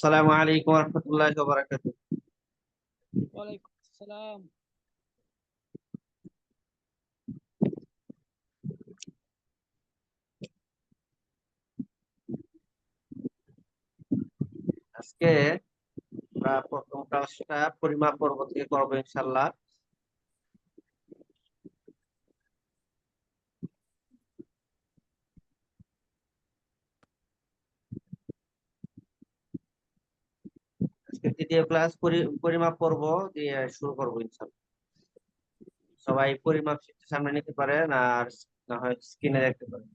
আসসালামু আলাইকুম রহমতুল্লাহি ওয়া বারাকাতুহু। ওয়ালাইকুম আসসালাম। আজকে আমরা প্রথম ক্লাসটা পরিমাপ পর্ব থেকে করবো ইনশাআল্লাহ। আজকে তৃতীয় ক্লাস পরিমাপ পর্ব দিয়ে শুরু করবো ইনশাআল্লাহ। সবাই পরিমাপ শীটটা সামনে নিতে পারেন আর না হয় স্ক্রিনে দেখতে পারেন।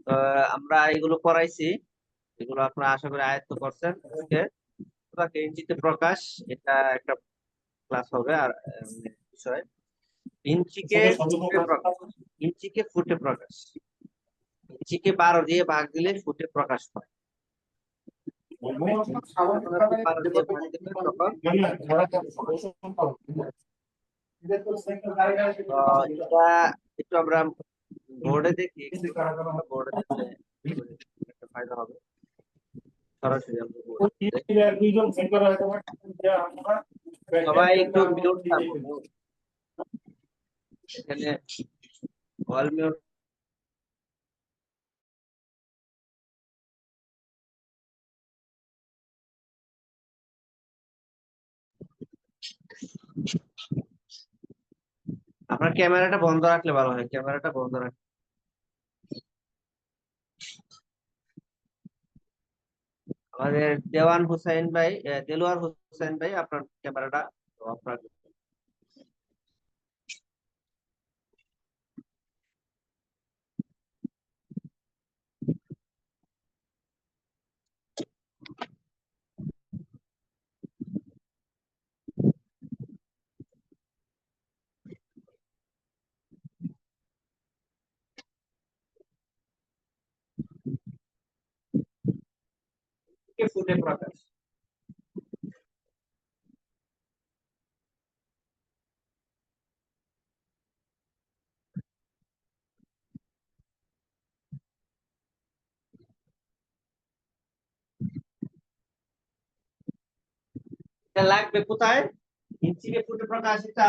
তো আমরা এগুলো করাইছি, এগুলো আপনারা আশা করি আয়ত্ত করছেন। আজকে ইঞ্চিতে প্রকাশ, এটা একটা ক্লাস হবে। আর বিষয় ইঞ্চিকে ফুটে প্রকাশ, ইঞ্চিকে ফুটে প্রকাশ, ইঞ্চিকে 12 দিয়ে ভাগ দিলে ফুটে প্রকাশ পায়। যখন আপনি 12 দিয়ে ভাগ দিবেন তখন এটা একটু আমরা বোর্ডে দেখি, বোর্ডে দেখলে একটা ফায়দা হবে। সরাসরি আমরা বোর্ডে দেখি। সবাই একটু মিউট থাকবো, mute। এখানে অল মিউট। আপনার ক্যামেরাটা বন্ধ রাখলে ভালো হয়, ক্যামেরাটা বন্ধ রাখলে। আমাদের দেওয়ান হুসাইন ভাই, দেলোয়ার হুসাইন ভাই, আপনার ক্যামেরাটা অফ রাখবেন। ফুটে প্রকাশ। এটা লাগবে কোথায়? ইঞ্চিকে ফুটে প্রকাশ এটা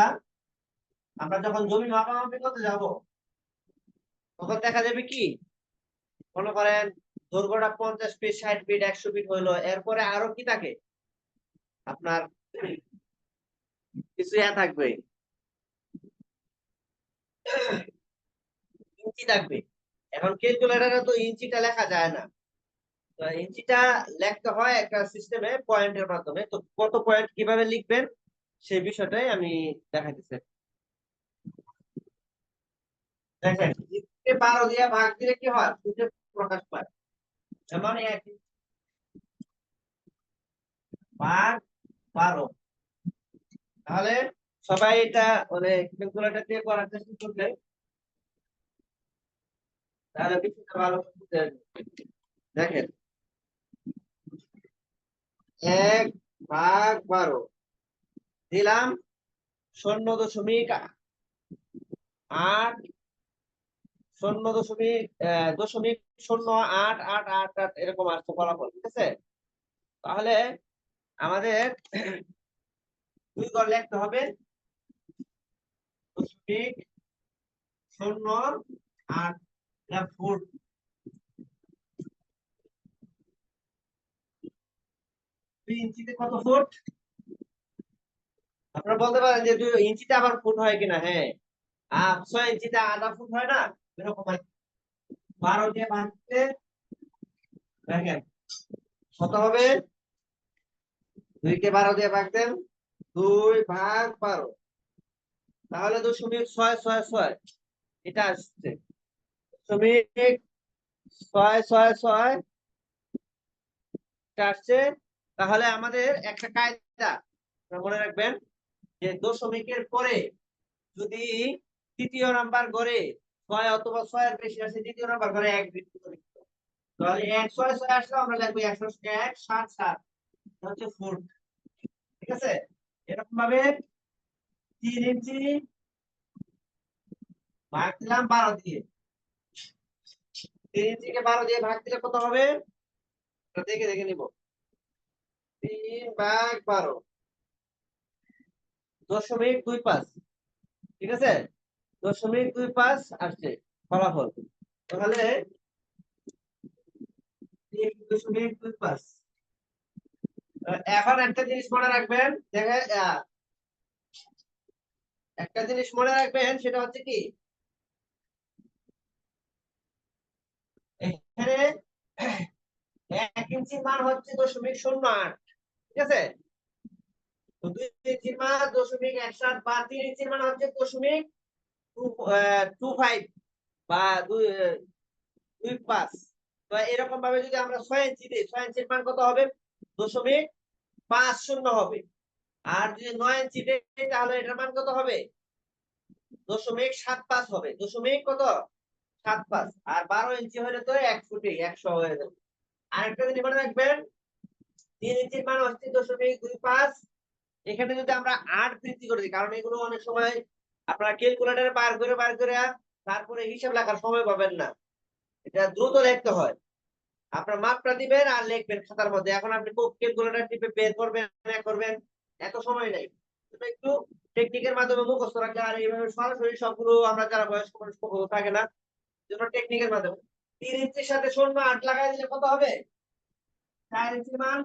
আমরা যখন জমি মাপামাপি করতে যাব তখন দেখা যাবে কি, মনে করেন দৈর্ঘ্যটা 50 ফিট, 60 ফিট, 100 ফিট হইলো, এরপরে আরো কি থাকে আপনার, কিছু থাকবে, ইঞ্চি থাকবে। এখন ক্যালকুলেটরে তো ইঞ্চিটা লেখা যায় না, তো ইঞ্চিটা লিখতে হয় একটা সিস্টেমে পয়েন্টের মাধ্যমে। তো কত পয়েন্ট কিভাবে লিখবেন সেই বিষয়টাই আমি দেখাইতেছি। দেখেন, ইঞ্চিকে 12 দিয়ে ভাগ দিলে কি হয়, ফুটে প্রকাশ পায়। যেমন 1/12। তাহলে সবাই এটা মানে ক্যালকুলেটর দিয়ে করার চেষ্টা করলে তাহলে কিছুটা ভালো বুঝতে পারবে। দেখেন, 1/12 দিলাম 0.8, 0.0888 এরকম আসছে ফলাফল, ঠিক আছে। তাহলে আমাদের দুই ঘর লিখতে হবে, 0.08 ফুট। 2 ইঞ্চিতে কত ফুট? আপনারা বলতে পারেন যে 2 ইঞ্চিতে আবার ফুট হয় কিনা। হ্যাঁ, 6 ইঞ্চিতে আধা ফুট হয় না, এরকম হয়। 12 দিয়ে ভাগ দিলে দেখেন কত হবে। 2 কে 12 দিয়ে ভাগ দেন, 2/12, তাহলে 0.666 এটা আসছে। 0.666 এটা আসছে। তাহলে আমাদের একটা কায়দা মনে রাখবেন, যে দশমিকের পরে যদি তৃতীয় নাম্বার ঘরে 6 অথবা 6 এর বেশি আসে, দ্বিতীয় নাম্বার ঘরে 1 বৃদ্ধি করে দিতে হবে। তাহলে 166 আসলে আমরা লিখবো 177 হচ্ছে ফুট, ঠিক আছে। এরকম ভাবে 3 ইঞ্চি ভাগ দিলাম 12 দিয়ে, 3 ইঞ্চিকে 12 দিয়ে ভাগ দিলে কত হবে? দেখে দেখে নিব। 3/12 .25, ঠিক আছে, 0.25 আসছে ফলাফল। তাহলে 3.25। এখন একটা জিনিস মনে রাখবেন, দেখে একটা জিনিস মনে রাখবেন, সেটা হচ্ছে কি, এখানে 1 ইঞ্চির মান হচ্ছে 0.08, ঠিক আছে, তো 2 ইঞ্চির মান 0.17 বা 3 ইঞ্চির মান হচ্ছে 0.25 বা 2.25। তো এরকম ভাবে যদি আমরা 6 ইঞ্চি দিই, 6 ইঞ্চির মান কত হবে? 0.50 হবে। আর যদি 9 ইঞ্চি দিই তাহলে এটার মান কত হবে? 0.75 হবে। দশমিক কত? 75। আর 12 ইঞ্চি হলে তো 1 ফুটে 100 হয়ে যাবে। আরেকটা জিনিস মনে রাখবেন, 3 ইঞ্চির মান হচ্ছে 0.25। এখানে যদি আমরা 8 বৃদ্ধি করে দিই, কারণ এগুলো অনেক সময় আপনারা ক্যালকুলেটরে বার করে তারপরে হিসাব লেখার সময় পাবেন না, এটা দ্রুত লিখতে হয়। আপনার মাপটা দিবেন আর লিখবেন খাতার মধ্যে। এখন আপনি খুব ক্যালকুলেটর টিপে বের করবেন, করবেন, এত সময় নাই। এটা একটু টেকনিকের মাধ্যমে মুখস্থ রাখলে, আর এইভাবে সরাসরি সবগুলো আমরা যারা বয়স্ক মানুষ মুখস্থ থাকে না, জন্য টেকনিকের মাধ্যমে 3 ইঞ্চির সাথে 0.8 লাগাই দিলে কত হবে? 4 ইঞ্চির মান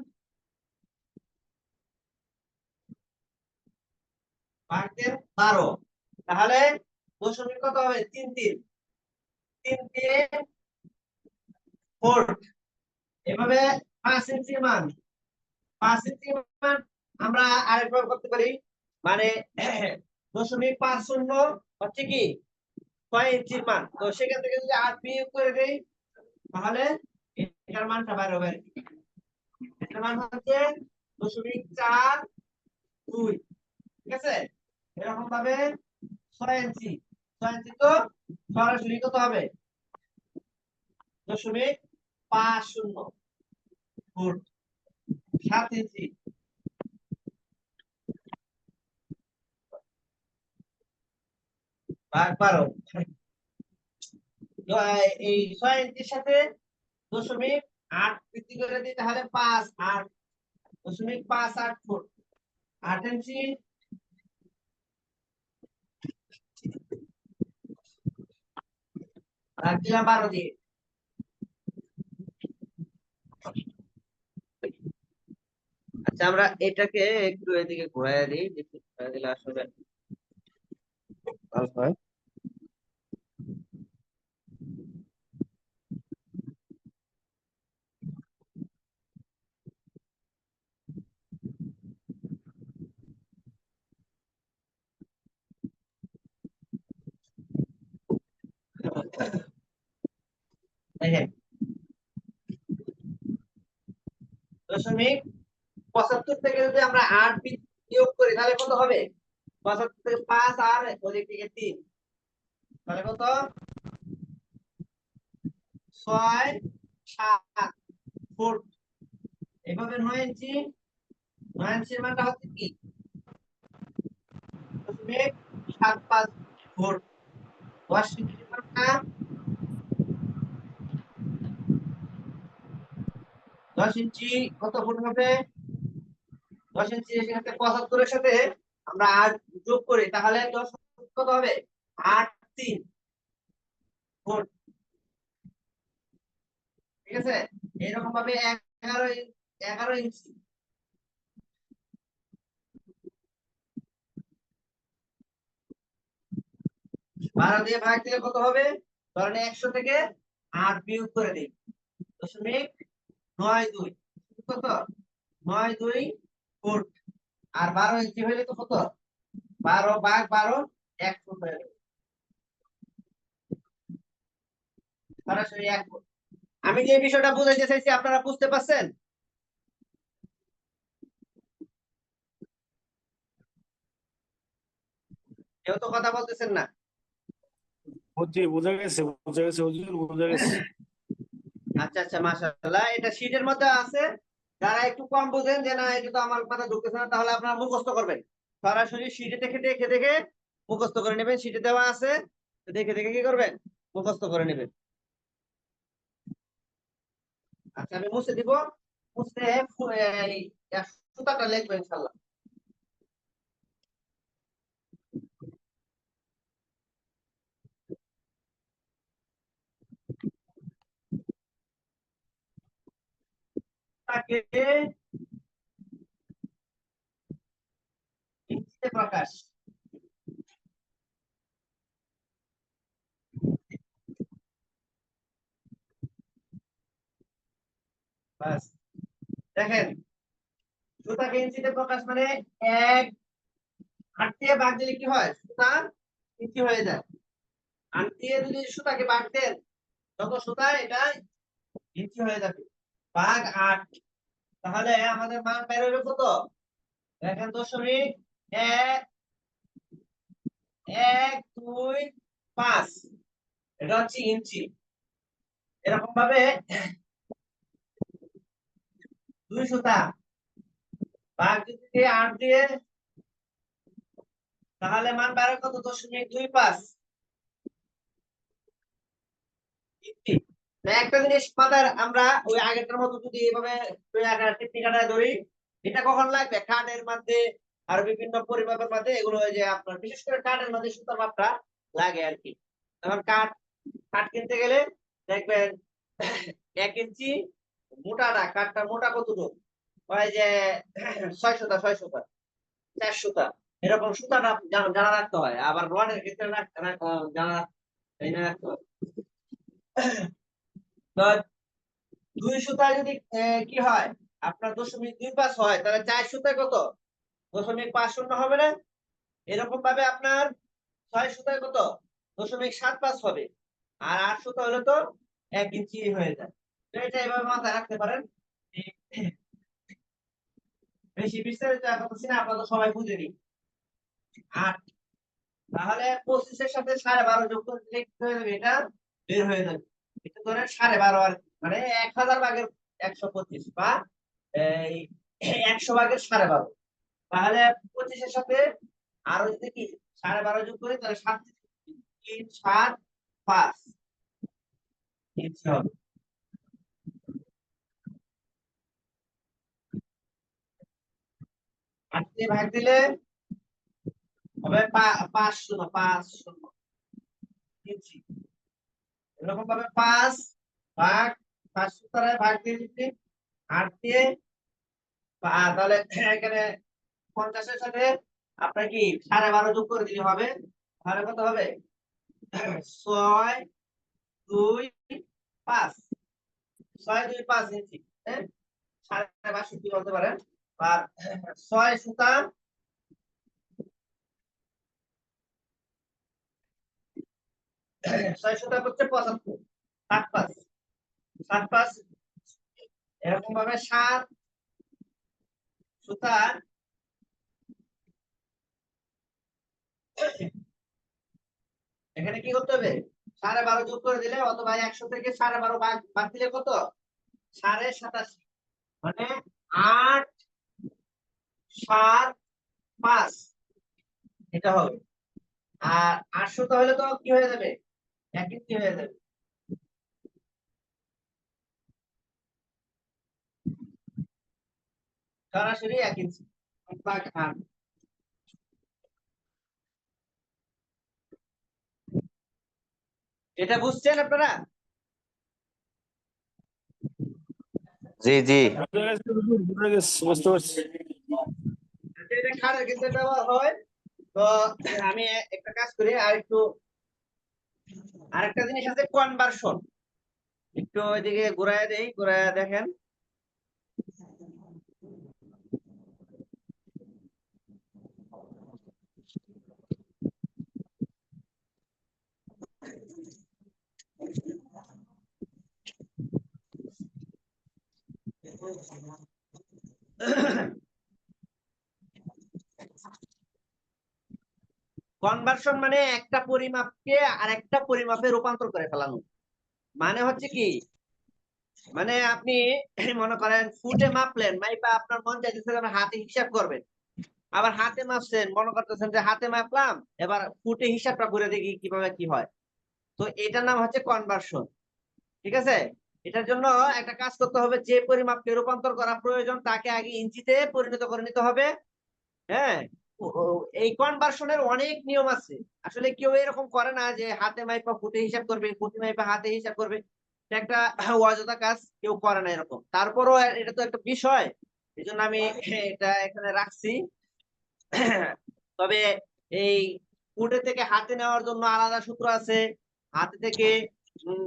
ভাগ দেন 12, তাহলে দশমিক কত হবে? 3 4। এভাবে 5 ইঞ্চির মান, 5 ইঞ্চির মান আমরা আরেকবার করতে পারি, মানে 0.50 হচ্ছে কি 6 ইঞ্চির মান। তো সেখান থেকে যদি 8 বিয়োগ করে দেই তাহলে এটার মানটা বাইরে হবে। এটার মান হচ্ছে 0.42, ঠিক আছে। এরকম ভাবে 6 ইঞ্চি, 6 ইঞ্চি তো সরাসরি কত হবে? 0.50 ফুট। 7 ইঞ্চি ভাগ 12, এই 6 ইঞ্চির সাথে 0.8 বৃদ্ধি করে দিই তাহলে 0.58 ফুট। 8 ইঞ্চি ভাগ দিলাম 12 দিয়ে। আচ্ছা, আমরা এটাকে একটু এদিকে ঘুরাইয়া দিই, একটু ঘুরাইয়া দিলে আসলে ভালো হয়। দেখেন, 0.75 থেকে যদি আমরা 8 বিয়োগ করি তাহলে কত হবে? 75 থেকে 5 আর ওদিক থেকে 3, তাহলে কত? 6-7 ফুট। এভাবে 9 ইঞ্চি, 9 ইঞ্চির মানটা হচ্ছে কি 0.75 ফুট। 10 ইঞ্চির মানটা 10 ইঞ্চি কত ফুট হবে? 10 ইঞ্চি এখানে 75-এর সাথে আমরা 8 যোগ করি তাহলে 10 কত হবে? 8-3 ফুট, ঠিক আছে। এরকম ভাবে 11 ইঞ্চি 12 দিয়ে ভাগ দিলে কত হবে? ধরেন 100 থেকে 8 বিয়োগ করে দিই, 0.92 কত? 92 ফুট। আর 12 ইঞ্চি হইলে তো কত? 12/12 1 ফুট হয়ে যাবে, সরাসরি 1 ফুট। আমি যে বিষয়টা বুঝাইতে চাইছি আপনারা বুঝতে পারছেন? কেউ তো কথা বলতেছেন না। জি, বোঝা গেছে হুজুর, বোঝা গেছে। আচ্ছা আচ্ছা, মাশাআল্লাহ, এটা শীটের মধ্যে আছে। যারা একটু কম বুঝেন যে না এটা তো আমার মাথা ঢুকতেছে না, তাহলে আপনারা মুখস্থ করবেন। সরাসরি শীটে দেখে দেখে দেখে মুখস্থ করে নেবেন, শীটে দেওয়া আছে, দেখে দেখে কি করবেন? মুখস্থ করে নেবেন। আচ্ছা আমি মুছে দিব, মুছে এই সুতাটা লিখবো ইনশাল্লাহ। তাকে ইঞ্চিতে প্রকাশ। বাস দেখেন, সুতাকে ইঞ্চিতে প্রকাশ মানে এক, 8 দিয়ে ভাগ দিলে কি হয়, সুতা ইঞ্চি হয়ে যায়। 8 দিয়ে যদি সুতাকে ভাগ দেন, যত সুতা এটা ইঞ্চি হয়ে যাবে, ভাগ 8। তাহলে আমাদের মান বের হবে কত, দেখেন 0.1 1 2 5, এটা হচ্ছে ইঞ্চি। এরকম ভাবে 2 সুতা ভাগ যদি 8 দিয়ে, তাহলে মান বের হবে কত, 0.25 ইঞ্চি। তো একটা জিনিস মাথায় আমরা ওই আগেরটার মতো যদি এইভাবে টেকনিকটা ধরি, এটা কখন লাগবে, কাঠের মধ্যে আর বিভিন্ন পরিমাপের মধ্যে, এগুলো ওই যে আপনার বিশেষ করে কাঠের মধ্যে সুতার মাপটা লাগে আর কি। তখন কাঠ কাঠ কিনতে গেলে দেখবেন 1 ইঞ্চি মোটাটা, কাঠটা মোটা কতটুকু, ওই যে 6 সুতা 6 সুতা 4 সুতা, এরকম সুতাটা জানা রাখতে হয়। আবার রডের ক্ষেত্রে জানা রাখতে হয়। তো 2 সুতায় যদি কি হয় আপনার 0.25 হয়, তাহলে 4 সুতায় কত, 0.50 হবে না? এরকম ভাবে আপনার 6 সুতায় কত, 0.75 হবে। আর 8 সুতা হলে তো 1 ইঞ্চি হয়ে যায়। তো এটা এভাবে মাথায় রাখতে পারেন। বেশি বিস্তারিত এখন বলছি না, আপনারা তো সবাই বুঝেনি। 8, তাহলে 25 এর সাথে 12.5 যোগ করে দিলে কি হয়ে যাবে, এটা বের হয়ে যাবে। এটা ধরেন 12.5 আর মানে 1000 ভাগের 125 বা এই 100 ভাগের 12.5। তাহলে 25 এর সাথে আরো যদি কি 12.5 যোগ করি, তাহলে 7 3 7 5 ইঞ্চি হবে। 8 দিয়ে ভাগ দিলে হবে 5 ইঞ্চি। এরকম ভাবে 5 ভাগ 5 দ্বারা ভাগ দিয়ে দিচ্ছি 8 দিয়ে, তাহলে এখানে 50 এর সাথে আপনার কি 12.5 যোগ করে দিলে হবে, তাহলে কত হবে, 6 2 5, 6 2 5 ইঞ্চি, হ্যাঁ 5.5 বলতে পারেন। আর 6 সুতা 6 সুতা হচ্ছে 75, 7 5 7 5, এরকম ভাবে 7 সুতা এখানে কি করতে হবে, 12.5 যোগ করে দিলে, অথবা 100 থেকে 12.5 বাদ দিলে কত, 87.5, মানে 8 7 5 এটা হবে। আর 800 তাহলে তো কি হয়ে যাবে, 1 ইঞ্চি হয়ে যাবে। সরাসরি 1 ইঞ্চি ভাগ 8। এটা বুঝছেন আপনারা? জি জি। বুঝে গেছে, বুঝতে পারছি। এটা খাড়ের ক্ষেত্রে ব্যবহার হয়। তো আমি একটা কাজ করি, আরেকটা জিনিস আছে কনভার্সন, একটু ওইদিকে ঘুরায় দেই, ঘুরায় দেখেন। কনভার্সন মানে একটা পরিমাপকে আরেকটা পরিমাপে রূপান্তর করে ফেলানো। মানে হচ্ছে কি, মানে আপনি মনে করেন ফুটে মাপলেন, মাইপা আপনার মন চাইতেছে যে আপনি হাতে হিসাব করবেন, আবার হাতে মাপছেন, মনে করতেছেন যে হাতে মাপলাম, এবার ফুটে হিসাবটা করে দেখি কিভাবে কি হয়। তো এটার নাম হচ্ছে কনভার্সন, ঠিক আছে? এটার জন্য একটা কাজ করতে হবে, যে পরিমাপকে রূপান্তর করা প্রয়োজন তাকে আগে ইঞ্চিতে পরিণত করে নিতে হবে। হ্যাঁ, এই কনভার্সনের অনেক নিয়ম আছে। আসলে কেউ এরকম করে না যে হাতে মাইপা ফুটে হিসাব করবে, ফুটে মাইপা হাতে হিসাব করবে। এটা একটা অযথা কাজ, কেউ করে না এরকম। তারপরও এটা তো একটা বিষয়, এই জন্য আমি এটা এখানে রাখছি। তবে এই ফুটে থেকে হাতে নেওয়ার জন্য আলাদা সূত্র আছে, হাতে থেকে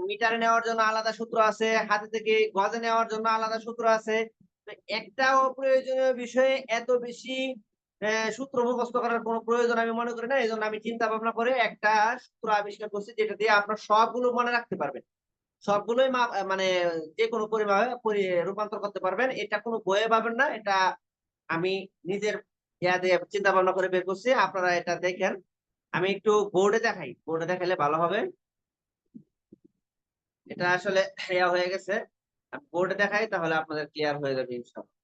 মিটারে নেওয়ার জন্য আলাদা সূত্র আছে, হাতে থেকে গজে নেওয়ার জন্য আলাদা সূত্র আছে। তো একটা অপ্রয়োজনীয় বিষয়ে এত বেশি সূত্র মুখস্থ করার কোনো প্রয়োজন আমি মনে করি না। এই জন্য আমি চিন্তা ভাবনা করে একটা সূত্র আবিষ্কার করছি, যেটা দিয়ে আপনার সবগুলো মনে রাখতে পারবেন, সবগুলোই মানে যে কোনো পরিমাপে রূপান্তর করতে পারবেন। এটা কোনো বইয়ে পাবেন না, এটা আমি নিজের ইয়া দিয়ে চিন্তা ভাবনা করে বের করছি। আপনারা এটা দেখেন। আমি একটু বোর্ডে দেখাই, বোর্ডে দেখালে ভালো হবে। এটা আসলে ইয়া হয়ে গেছে, বোর্ডে দেখাই তাহলে আপনাদের ক্লিয়ার হয়ে যাবে ইনশাআল্লাহ।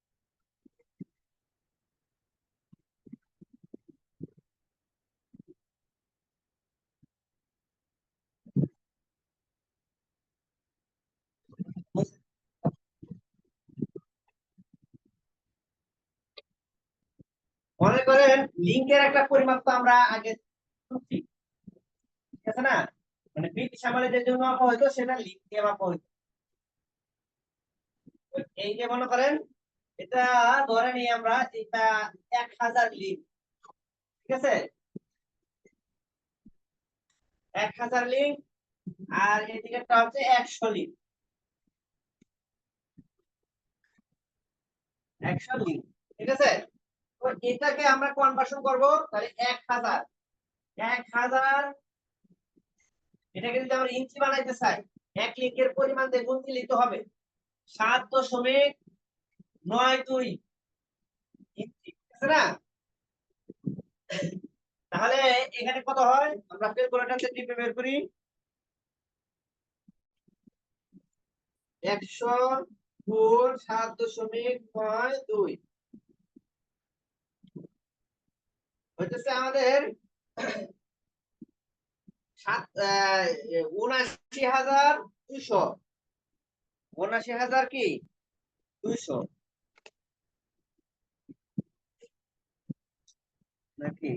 মনে করেন লিঙ্কের একটা পরিমাপ তো আমরা আগে শুনছি, ঠিক আছে না? মানে ব্রিটিশ আমলে যে জন্য মাপা হইতো সেটা লিঙ্ক দিয়ে মাপা হইতো। তো এই যে মনে করেন এটা ধরে নিই আমরা, এটা 1000 লিঙ্ক, ঠিক আছে? 1000 লিঙ্ক, আর এদিকেরটা হচ্ছে 100 লিঙ্ক। 100 লিঙ্ক, ঠিক আছে? তো এটাকে আমরা কনভার্সন করব, তাহলে 1000, 1000 এটাকে যদি আমরা ইঞ্চি বানাইতে চাই, এক লিঙ্কের পরিমাণ দিয়ে গুণ দিলেই তো হবে। 7.92 ইঞ্চি, ঠিক আছে না? তাহলে এখানে কত হয় আমরা ক্যালকুলেটরতে টিপে বের করি। 100 গুণ 7.92 হইতেছে আমাদের ৭৯,২০০। ৭৯,০০০ কি 200 নাকি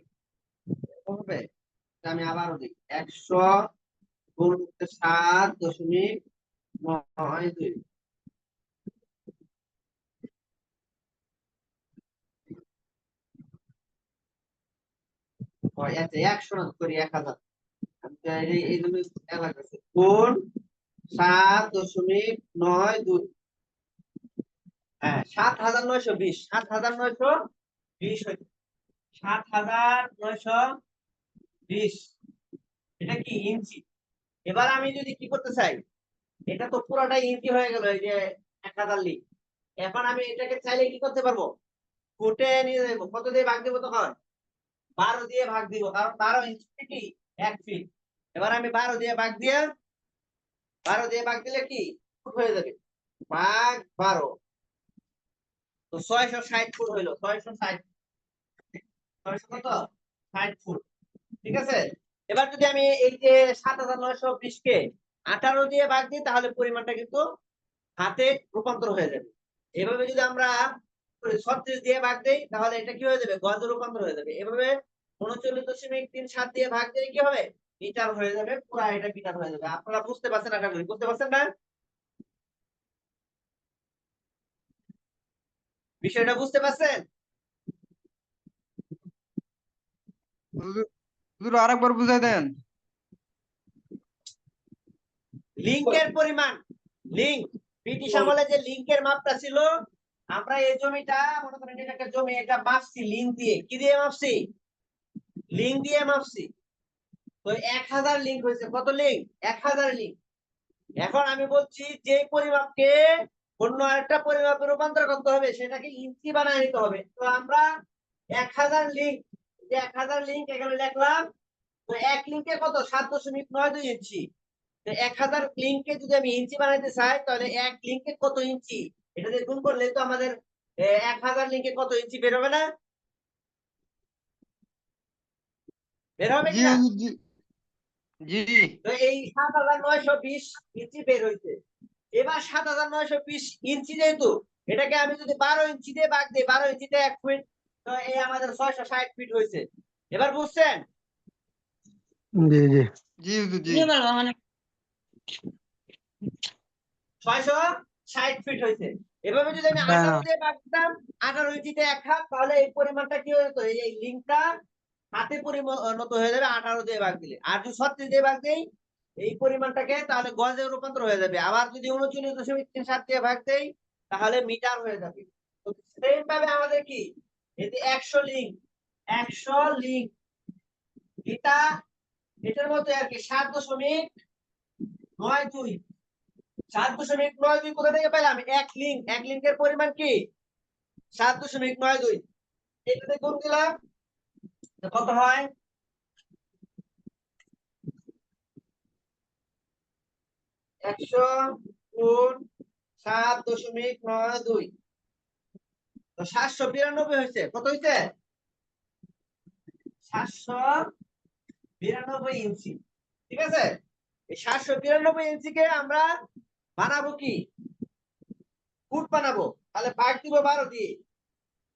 এরকম হবে? আমি আবারও দিই, 100 গুণ 7.92। আচ্ছা 100 না, করি 1000। এই জন্য লাগতেছে গুণ 7.92। হ্যাঁ, 7,920, 7,920 হইছে। 7,920 এটা কি ইঞ্চি। এবার আমি যদি কি করতে চাই, এটা তো পুরোটাই ইঞ্চি হয়ে গেল, এই যে 1000 লিখ। এখন আমি এটাকে চাইলে কি করতে পারবো, ফুটে নিয়ে যাবো। কত দিয়ে ভাগ দিব তখন? 12 দিয়ে ভাগ দিব, কারণ 12 ইঞ্চি কি 1 ফিট। এবার আমি 12 দিয়ে ভাগ দিয়ে, 12 দিয়ে ভাগ দিলে কি ফুট হয়ে যাবে, ভাগ 12। তো 660 ফুট হইলো, 660, 600 কত 60 ফুট, ঠিক আছে? এবার যদি আমি এই যে 7,920 কে 18 দিয়ে ভাগ দিই, তাহলে পরিমাণটা কিন্তু হাতে রূপান্তর হয়ে যাবে। এভাবে যদি আমরা 36 দিয়ে ভাগ দেই, তাহলে এটা কি হয়ে যাবে, গজে রূপান্তর হয়ে যাবে। এভাবে 39.37 দিয়ে ভাগ দিলে কি হবে, মিটার হয়ে যাবে, পুরা এটা মিটার হয়ে যাবে। আপনারা বুঝতে পারছেন? আশা করি বুঝতে পারছেন না, বিষয়টা বুঝতে পারছেন? হুজুর, হুজুর আরেকবার বুঝাই দেন। লিংকের পরিমাণ, লিংক ব্রিটিশ আমলে যে লিংকের মাপটা ছিল, আমরা এই জমিটা মনে করেন এটা একটা জমি, এটা মাপছি লিংক দিয়ে। কি দিয়ে মাপছি? লিংক দিয়ে মাপছি। তো 1000 লিংক হয়েছে। কত লিংক? 1000 লিংক। এখন আমি বলছি যে পরিমাপকে অন্য আরেকটা পরিমাপে রূপান্তর করতে হবে, সেটাকে ইঞ্চি বানায় নিতে হবে। তো আমরা 1000 লিংক, যে 1000 লিংক এখানে লিখলাম। তো এক লিংকে কত 7.92 ইঞ্চি। 1000 লিংকে যদি আমি ইঞ্চি বানাইতে চাই, তাহলে এক লিংকে কত ইঞ্চি, এটা দিয়ে গুণ করলে তো আমাদের 1000 লিংকে কত ইঞ্চি বের হবে না? বের হবে জি কিনা? হুজুর, জি জি। তো এই 7,920 ইঞ্চি বের হইছে। এবার ৭৯২০ ইঞ্চি যেহেতু এটাকে আমি যদি ১২ ইঞ্চি দিয়ে ভাগ দিই, ১২ ইঞ্চিতে ১ ফিট, তো এই আমাদের ৬৬০ ফিট হয়েছে। এবার বুঝছেন? জি জি জি হুজুর জি। ৬৬০ ফিট হয়েছে। এভাবে যদি আমি হ্যাঁ ১৮ দিয়ে ভাগ দিতাম, ১৮ ইঞ্চিতে ১ হাত, তাহলে এই পরিমাণটা কি হয়ে যেত? এই লিঙ্কটা হাতে পরিণত হয়ে যাবে ১৮ দিয়ে ভাগ দিলে। আর যদি ৩৬ দিয়ে ভাগ দেই এই পরিমাণটাকে, তাহলে গজে রূপান্তর হয়ে যাবে। আবার যদি ৩৯.৩৭ দিয়ে ভাগ দেই তাহলে মিটার হয়ে যাবে। তো সেম ভাবে আমাদের কি এই যে ১০০ লিঙ্ক, ১০০ লিঙ্ক এটা এটার মধ্যে আর কি ৭.৯২। ৭.৯২ কোথা থেকে পেলাম? এক লিঙ্কের পরিমাণ কি ৭.৯২। এটাতে গুণ দিলাম, তো কত হয়? ১০০ গুণ ৭.৯২, তো ৭৯২ হয়েছে। কত হয়েছে? ৭৯২ ইঞ্চি। ঠিক আছে, এই ৭৯২ ইঞ্চিকে আমরা বানাবো কি? ফুট বানাবো। তাহলে ভাগ দিব ১২ দিয়ে।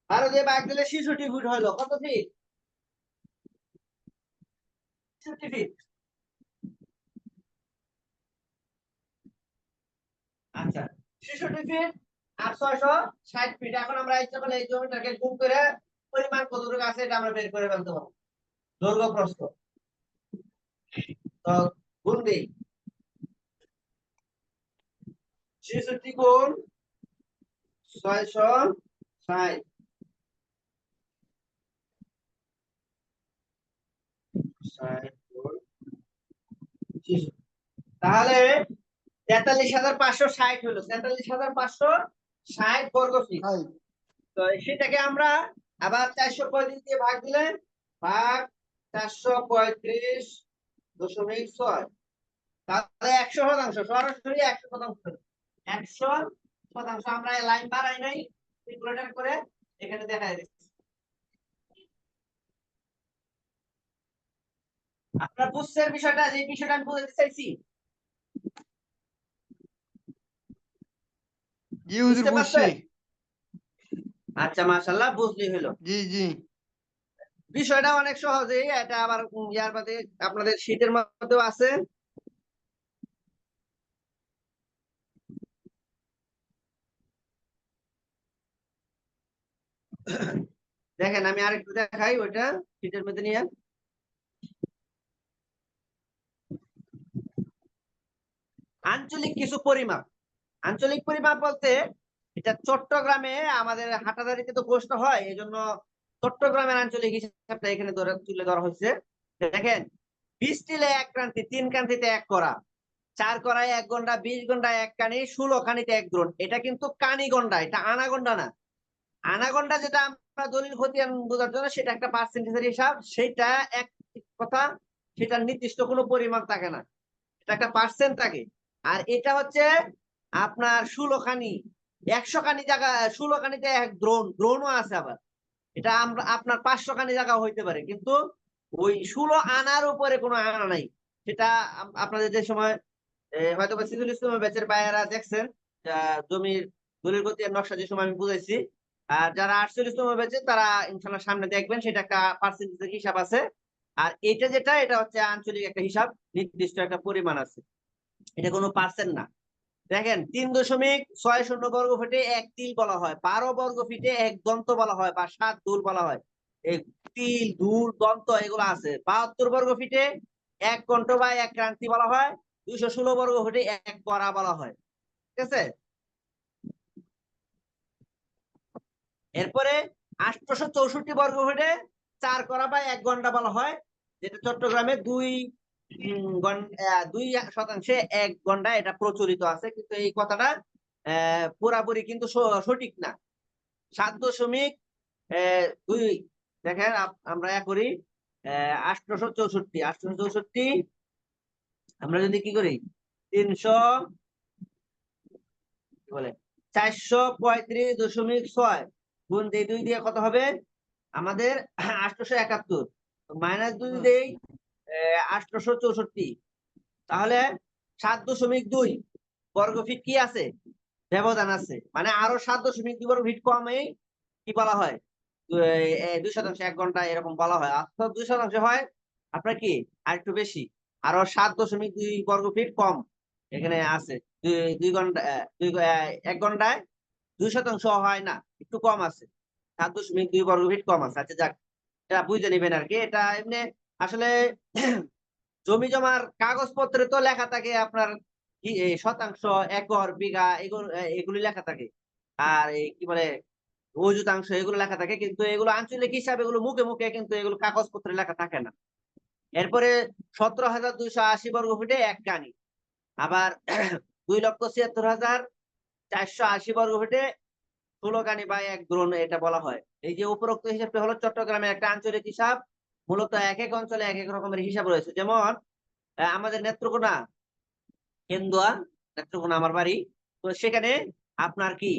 ১২ দিয়ে ভাগ দিলে ৬৬ ফুট হলো। কত ফিট? ৬৬ ফিট। আচ্ছা, ৬৬ ফিট আর ৬৬০ ফিট। এখন আমরা ইচ্ছা করলে এই জমিটাকে গুণ করে পরিমাণ কতটুকু আছে এটা আমরা বের করে ফেলতে পারবো। দৈর্ঘ্য প্রস্থ, তো গুণ দিই। ৬৬ গুণ ৬৬০, ৬০ গুণ ৬৬। তাহলে ৪৩,৫৬০ হলো। ৪৩,৫৬০ বর্গ ফিট। তো সেটাকে আমরা আবার ৪৩৫ দিয়ে ভাগ দিলে ভাগ ৪৩৫.৬। তাহলে ১০০%, সরাসরি ১০০%। ১০০%। আমরা লাইন বাড়াই নাই, ক্যালকুলেটর করে এখানে দেখাই দিচ্ছি। আপনারা বুঝছেন বিষয়টা? যে বিষয়টা আমি বলতে চাইছি, জি হুজুর বুঝতে বুঝছি। পারছেন? আচ্ছা, মাশাআল্লাহ, বুঝলি হলো। জি জি। বিষয়টা অনেক সহজেই। এটা আবার ইয়ার বাদে আপনাদের শীটের মধ্যেও আছে। দেখেন, আমি আরেকটু দেখাই ওইটা শীটের মধ্যে নিয়ে। আঞ্চলিক কিছু পরিমাপ। আঞ্চলিক পরিমাপ বলতে এটা চট্টগ্রামে আমাদের হাটাদারিতে তো গোষ্ঠ হয়, এই জন্য চট্টগ্রামের আঞ্চলিক হিসাবটা এখানে তুলে ধরা হয়েছে। দেখেন, ২০ টিলে ১ ক্রান্তি, ৩ ক্রান্তিতে ১ করা, ৪ করায় ১ গন্ডা, ২০ গন্ডায় ১ কানি, ১৬ কানিতে ১ দ্রোণ। এটা কিন্তু কানি গন্ডা, এটা আনা গন্ডা না। আনাগন্ডা যেটা আমরা দলিল খতিয়ান বোঝার জন্য সেটা একটা পার্সেন্টেজের হিসাব, সেটা এক কথা, সেটা নির্দিষ্ট কোনো পরিমাণ থাকে না, এটা একটা পার্সেন্ট থাকে। আর এটা হচ্ছে আপনার ১৬ খানি, ১০০ খানি জায়গা, ১৬ খানিতে ১ দ্রোণ, দ্রোণও আছে আবার। এটা আমরা আপনার ৫০০ খানি জায়গা হইতে পারে, কিন্তু ওই ১৬ আনার উপরে কোনো আনা নাই। সেটা আপনাদের যে সময় হয়তো বা সিজুল ইসলামের ব্যাচের ভাইয়েরা দেখছেন, জমির দলিল খতিয়ান নকশা যে সময় আমি বুঝাইছি। আর যারা ৪৮তম ব্যাচে তারা ইনশাল্লাহ সামনে দেখবেন, সেটা একটা পার্সেন্টেজের হিসাব আছে। আর এটা যেটা, এটা হচ্ছে আঞ্চলিক একটা হিসাব, নির্দিষ্ট একটা পরিমাণ আছে, এটা কোনো পার্সেন্ট না। দেখেন, ৩.৬০ বর্গ ফিটে ১ তিল বলা হয়, ১২ বর্গ ফিটে ১ দন্ত বলা হয়, বা ৭ দুল বলা হয়। এই তিল, দুল, দন্ত এগুলো আছে। ৭২ বর্গ ফিটে ১ কণ্ঠ বা ১ ক্রান্তি বলা হয়। ২১৬ বর্গ ফিটে ১ গড়া বলা হয়। ঠিক আছে, এরপরে ৮৬৪ বর্গ ফিটে ৪ করা বা ১ ঘন্টা বলা হয়, যেটা চট্টগ্রামে ২% ১ ঘন্টা এটা প্রচলিত আছে, কিন্তু এই কথাটা পুরাপুরি কিন্তু সঠিক না। ৭.২। দেখেন, আমরা করি ৮৬৪, আমরা যদি কি করি ৩০০ বলে ৪৩৫.৬ গুণ দেই ২ দিয়ে কত হবে আমাদের? ৮৭১, -২ দেই ৮৬৪, তাহলে ৭.২। বর্গ ফিট কি আছে, ব্যবধান আছে, মানে আরো 7.2 বর্গ ফিট কমে কি বলা হয়, 2%, 1 ঘন্টা এরকম বলা হয়। অর্থাৎ 2% হয় আপনার কি আর একটু বেশি, আরো 7.2 বর্গ ফিট কম এখানে আছে। 2 ঘন্টা 1 ঘন্টায় 2% হয় না, একটু কম আছে, 7.2 বর্গ ফিট কম আছে। আচ্ছা যাক, এটা বুঝে নেবেন আর কি। এটা এমনি আসলে জমি জমার কাগজপত্রে তো লেখা থাকে আপনার শতাংশ, একর, বিঘা, এগুলি লেখা থাকে। আর এই কি বলে অযুতাংশ এগুলো লেখা থাকে, কিন্তু এগুলো আঞ্চলিক হিসাবে এগুলো মুখে মুখে কিন্তু এগুলো কাগজপত্রে লেখা থাকে না। এরপরে 17,280 বর্গ ফিটে 1 কানি, আবার 2,76,480 বর্গ ফিটে 16 কানি বা 1 দ্রোণ এটা বলা হয়। এই যে উপরোক্ত হিসাবটা হলো চট্টগ্রামের একটা আঞ্চলিক হিসাব। মূলত এক এক অঞ্চলে এক এক রকমের হিসাব রয়েছে। যেমন আমাদের নেত্রকোনা, কেন্দুয়া, নেত্রকোনা আমার বাড়ি। তো সেখানে আপনার কি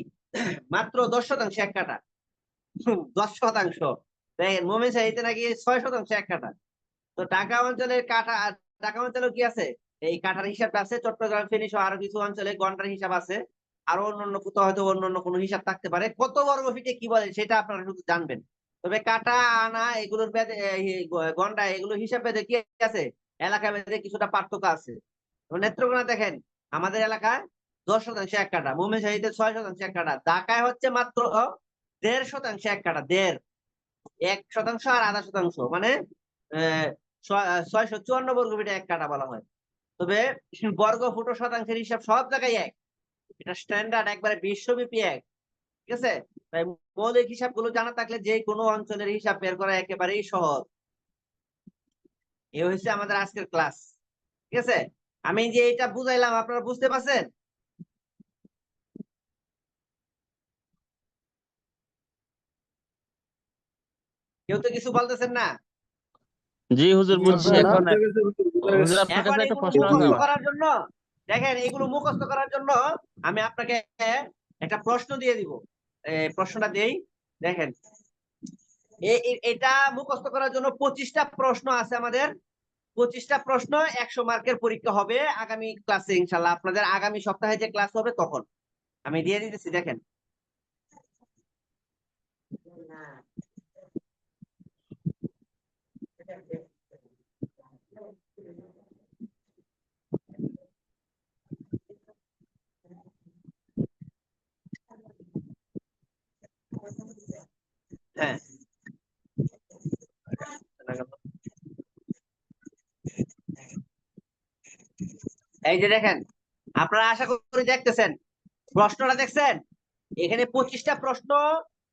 মাত্র 10% 1 কাঠা, 10%। দেখেন ময়মনসিংহীতে নাকি 6% 1 কাঠা। তো ঢাকা অঞ্চলের কাঠা, ঢাকা অঞ্চলে কি আছে, এই কাঠার হিসাব আছে। চট্টগ্রাম, ফেনী সহ আরো কিছু অঞ্চলে ঘন্টার হিসাব আছে। আরো অন্যান্য কোথাও হয়তো অন্যান্য কোনো হিসাব থাকতে পারে। কত বর্গ ফিটে কি বলে সেটা আপনারা শুধু জানবেন। তবে কাঠা, আনা এগুলোর ভেদে, ঘন্টা এগুলো হিসাব ভেদে কি আছে, এলাকা ভেদে কিছুটা পার্থক্য আছে। নেত্রকোনা দেখেন আমাদের এলাকায় 10% 1 কাঠা, ময়মনসিংহীতে 6% 1 কাঠা, ঢাকায় হচ্ছে মাত্র 1.5% 1 কাঠা, 1.5% আর 0.5%, মানে 654 বর্গ ফিটে 1 কাঠা বলা হয়। তবে বর্গ ফুট ও শতাংশের হিসাব সব জায়গায় এক, এটা স্ট্যান্ডার্ড একবারে বিশ্বব্যাপী এক। ঠিক আছে, তাই মৌলিক হিসাব গুলো জানা থাকলে যে কোনো অঞ্চলের হিসাব বের করা একেবারেই সহজ। এ হচ্ছে আমাদের আজকের ক্লাস। ঠিক আছে, আমি যে এটা বুঝাইলাম আপনারা বুঝতে পারছেন? কেউ তো কিছু বলতেছেন না। জি হুজুর বুঝছি। বুঝা এখন গেছে, বুঝা হুজুর গেছে। আপনার এখন কাছে একটা এগুলো প্রশ্ন আছে মুখস্থ আমার। করার জন্য, দেখেন এগুলো মুখস্থ করার জন্য আমি আপনাকে একটা প্রশ্ন দিয়ে দিব। প্রশ্নটা দেই, দেখেন। এটা মুখস্থ করার জন্য 25টা প্রশ্ন আছে আমাদের। 25টা প্রশ্ন, 100 মার্কের পরীক্ষা হবে আগামী ক্লাসে ইনশাল্লাহ। আপনাদের আগামী সপ্তাহে যে ক্লাস হবে তখন আমি দিয়ে দিতেছি, দেখেন। হ্যাঁ, এই যে দেখেন, আপনারা আশা করি দেখতেছেন, প্রশ্নটা দেখছেন। এখানে 25টা প্রশ্ন,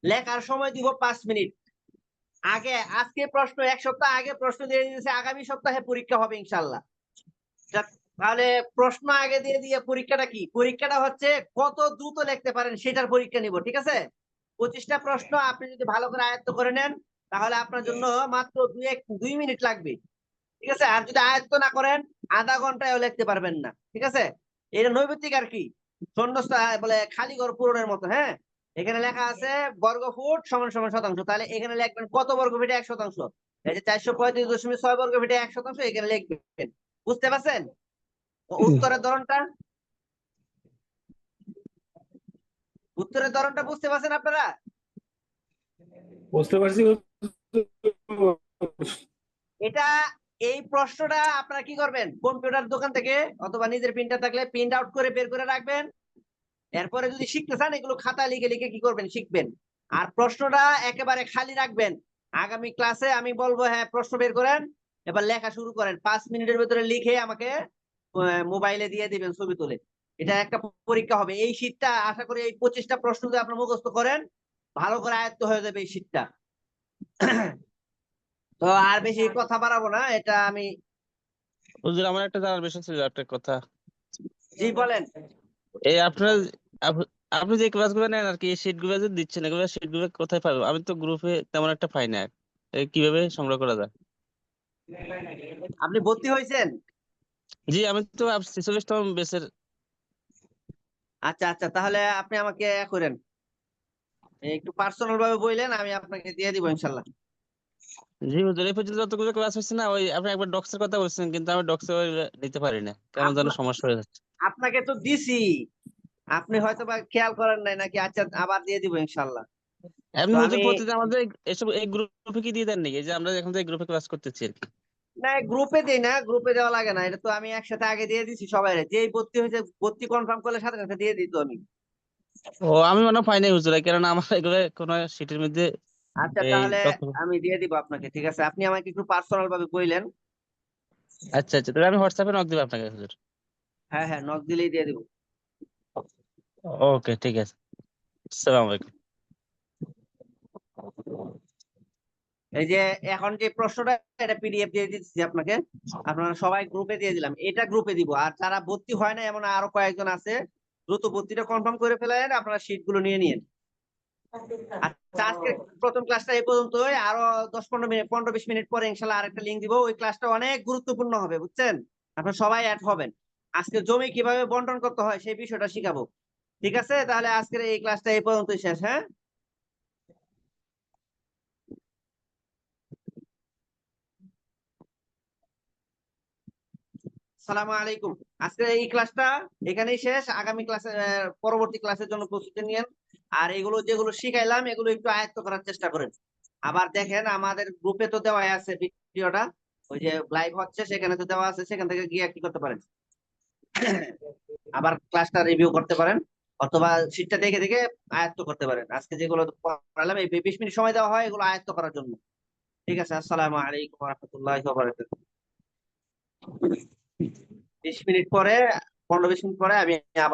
লেখার সময় দিব 5 মিনিট। আগে আজকে প্রশ্ন 1 সপ্তাহ আগে প্রশ্ন দিয়ে দিয়েছে, আগামী সপ্তাহে পরীক্ষা হবে ইনশাল্লাহ। তাহলে প্রশ্ন আগে দিয়ে দিয়ে পরীক্ষাটা কি, পরীক্ষাটা হচ্ছে কত দ্রুত লিখতে পারেন সেটার পরীক্ষা নিব। ঠিক আছে, 25টা প্রশ্ন আপনি যদি ভালো করে আয়ত্ত করে নেন তাহলে আপনার জন্য মাত্র 2 মিনিট লাগবে। ঠিক আছে, আর যদি আয়ত্ত না করেন আধা ঘন্টায়ও লিখতে পারবেন না। ঠিক আছে, এটা নৈবেদিক আর কি, শূন্যস্থান বলে খালি ঘর পূরণের মতো। হ্যাঁ, এখানে লেখা আছে বর্গ ফুট সমান সমান শতাংশ, তাহলে এখানে লিখবেন কত বর্গ ফিটে 1%। এই যে 435.6 বর্গ ফিটে 1%, এখানে লিখবেন। বুঝতে পারছেন উত্তরের ধরনটা? উত্তরের ধরনটা বুঝতে পারছেন আপনারা? বুঝতে পারছি হুজুর। এটা, এই প্রশ্নটা আপনারা কি করবেন, কম্পিউটার দোকান থেকে অথবা নিজের প্রিন্টার থাকলে প্রিন্ট আউট করে বের করে রাখবেন। এরপরে যদি শিখতে চান এগুলো খাতা লিখে লিখে কি করবেন, শিখবেন। আর প্রশ্নটা একেবারে খালি রাখবেন। আগামী ক্লাসে আমি বলবো হ্যাঁ প্রশ্ন বের করেন, এবার লেখা শুরু করেন। 5 মিনিটের ভিতরে লিখে আমাকে মোবাইলে দিয়ে দিবেন ছবি তুলে। এটা একটা পরীক্ষা হবে এই শীটটা। আশা করি এই 25টা প্রশ্ন যদি আপনারা মুখস্থ করেন ভালো করে আয়ত্ত হয়ে যাবে এই শীটটা। তো আর বেশি কথা বাড়াবো না, এটা আমি। হুজুর আমার একটা জানার বিষয় ছিল, একটা কথা। জি বলেন। এই আপনার আপনি যে ক্লাসগুলো নেন আর কি, এই শিট গুলো যে দিচ্ছেন, এগুলো শিট গুলো কোথায় পাবো? আমি তো গ্রুপে তেমন একটা পাই না। কিভাবে সংগ্রহ করা যায়? আপনি ভর্তি হয়েছেন? জি আমি তো 46তম বেসের। আচ্ছা আচ্ছা, তাহলে আপনি আমাকে করেন, একটু পার্সোনাল ভাবে বললেন, আমি আপনাকে দিয়ে দিব ইনশাল্লাহ। জি হুজুর, এই পর্যন্ত যতগুলো ক্লাস হচ্ছে না, ওই আপনি একবার ডক্সের কথা বলছেন, কিন্তু আমি ডক্সে নিতে পারি না, কেমন যেন সমস্যা হয়ে যাচ্ছে। আপনাকে তো দিছি, আপনি হয়তো বা খেয়াল করেন নাই নাকি। আচ্ছা আবার দিয়ে দিব ইনশাল্লাহ। এমনি তো হুজুর আমি প্রতিদিন আমাদের এসব এই গ্রুপে কি দিয়ে দেন নাকি? এই যে আমরা এখন যে গ্রুপে ক্লাস করতেছি আর কি। না, গ্রুপে দেই না, গ্রুপে দেওয়া লাগে না, এটা তো আমি একসাথে আগে দিয়ে দিছি সবাই। যেই ভর্তি হয়েছে ভর্তি কনফার্ম করলে সাথে সাথে দিয়ে দিত আমি। ও আমি মনে হয় পাই নাই হুজুর, কারণ আমার এগুলো কোনো সিটের মধ্যে আচ্ছা এই তাহলে তথ্য। আমি দিয়ে দিব আপনাকে, ঠিক আছে? আপনি আমাকে একটু পার্সোনাল ভাবে কইলেন। আচ্ছা আচ্ছা, তাহলে আমি হোয়াটসঅ্যাপে নক দিব আপনাকে হুজুর। হ্যাঁ হ্যাঁ, নক দিলেই দিয়ে দিব। ওকে ঠিক আছে। আসসালামু আলাইকুম। এই যে এখন যে প্রশ্নটা, এটা পিডিএফ দিয়ে দিচ্ছি আপনাকে, আপনারা সবাই গ্রুপে দিয়ে দিলাম, এটা গ্রুপে দিব। আর যারা ভর্তি হয় না এমন আরো কয়েকজন আছে, দ্রুত ভর্তিটা কনফার্ম করে ফেলেন, আপনারা শীট গুলো নিয়ে নিন। আচ্ছা, আজকে প্রথম ক্লাসটা এই পর্যন্তই। আরো 10-15 মিনিট, 15-20 মিনিট পরে ইনশাল্লাহ আরেকটা লিঙ্ক দিব। ওই ক্লাসটা অনেক গুরুত্বপূর্ণ হবে, বুঝছেন? আপনারা সবাই অ্যাড হবেন। আজকে জমি কিভাবে বন্টন করতে হয় সেই বিষয়টা শিখাবো। ঠিক আছে, তাহলে আজকের এই ক্লাসটা এই পর্যন্তই শেষ। হ্যাঁ, আসসালামু আলাইকুম। আজকে এই ক্লাসটা এখানেই শেষ। আগামী ক্লাসে, পরবর্তী ক্লাসের জন্য প্রস্তুতি নিয়েন। আর এগুলো যেগুলো শিখাইলাম এগুলো একটু আয়ত্ত করার চেষ্টা করেন। আবার দেখেন আমাদের গ্রুপে তো দেওয়া আছে ভিডিওটা, ওই যে লাইভ হচ্ছে সেখানে তো দেওয়া আছে, সেখান থেকে গিয়ে কি করতে পারেন, আবার ক্লাসটা রিভিউ করতে পারেন, অথবা শীটটা দেখে দেখে আয়ত্ত করতে পারেন। আজকে যেগুলো পড়ালাম এই 20 মিনিট সময় দেওয়া হয় এগুলো আয়ত্ত করার জন্য। ঠিক আছে, আসসালামু আলাইকুম ওয়া রাহমাতুল্লাহি ওয়া বারাকাতুহু। 20 মিনিট পরে, 15-20 মিনিট পরে আমি আবার